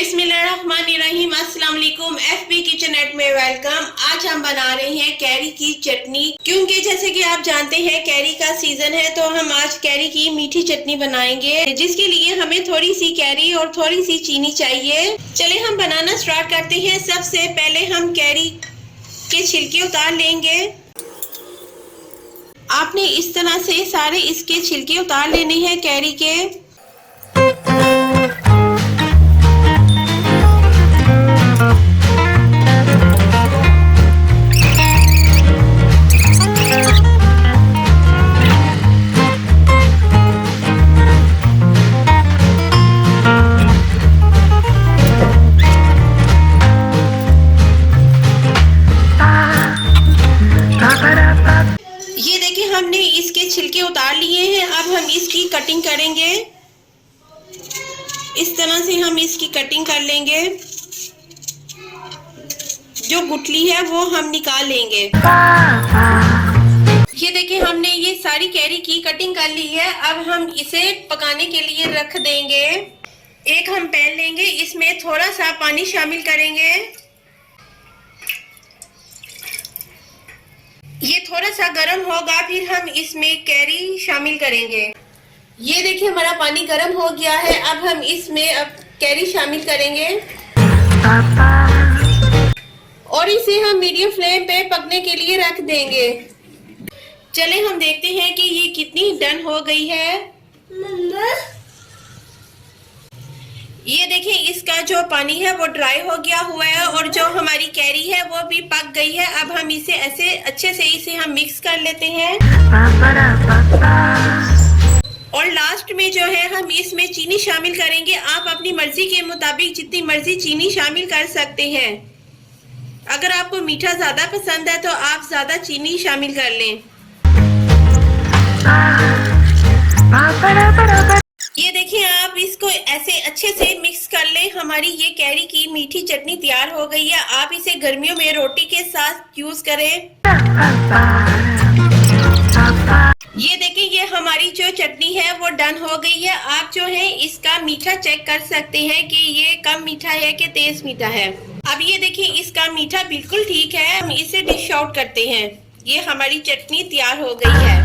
बिस्मिल्लाहिर्रहमानिर्रहीम। अस्सलाम वालेकुम। एफबी किचन एट में वेलकम। आज हम बना रहे हैं कैरी की चटनी, क्योंकि जैसे कि आप जानते हैं कैरी का सीजन है, तो हम आज कैरी की मीठी चटनी बनाएंगे, जिसके लिए हमें थोड़ी सी कैरी और थोड़ी सी चीनी चाहिए। चले हम बनाना स्टार्ट करते हैं। सबसे पहले हम कैरी के छिलके उतार लेंगे। आपने इस तरह से सारे इसके छिलके उतार लेने हैं कैरी के। ये देखिए हमने इसके छिलके उतार लिए हैं। अब हम इसकी कटिंग करेंगे। इस तरह से हम इसकी कटिंग कर लेंगे। जो गुठली है वो हम निकाल लेंगे। ये देखिए हमने ये सारी कैरी की कटिंग कर ली है। अब हम इसे पकाने के लिए रख देंगे। एक हम पैन लेंगे, इसमें थोड़ा सा पानी शामिल करेंगे। ये थोड़ा सा गर्म होगा, फिर हम इसमें कैरी शामिल करेंगे। ये देखिए हमारा पानी गर्म हो गया है। अब हम इसमें कैरी शामिल करेंगे और इसे हम मीडियम फ्लेम पे पकने के लिए रख देंगे। चले हम देखते हैं कि ये कितनी डन हो गई है। ये देखिए इसका जो पानी है वो ड्राई हो गया हुआ है और जो हमारी कैरी है वो भी पक गई है। अब हम इसे ऐसे अच्छे से इसे हम मिक्स कर लेते हैं और लास्ट में जो है हम इसमें चीनी शामिल करेंगे। आप अपनी मर्जी के मुताबिक जितनी मर्जी चीनी शामिल कर सकते हैं। अगर आपको मीठा ज्यादा पसंद है तो आप ज्यादा चीनी शामिल कर लें। ये देखिए आप इसको ऐसे अच्छे से मिक्स कर लें। हमारी ये कैरी की मीठी चटनी तैयार हो गई है। आप इसे गर्मियों में रोटी के साथ यूज करें। ये देखिए ये हमारी जो चटनी है वो डन हो गई है। आप जो है इसका मीठा चेक कर सकते हैं कि ये कम मीठा है कि तेज मीठा है। अब ये देखिए इसका मीठा बिल्कुल ठीक है। हम इसे डिश आउट करते हैं। ये हमारी चटनी तैयार हो गई है।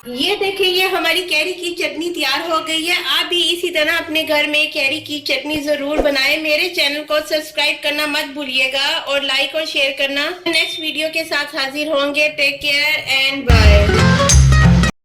ये देखिए ये हमारी कैरी की चटनी तैयार हो गई है। आप भी इसी तरह अपने घर में कैरी की चटनी जरूर बनाएं। मेरे चैनल को सब्सक्राइब करना मत भूलिएगा और लाइक और शेयर करना। नेक्स्ट वीडियो के साथ हाजिर होंगे। Take care and bye.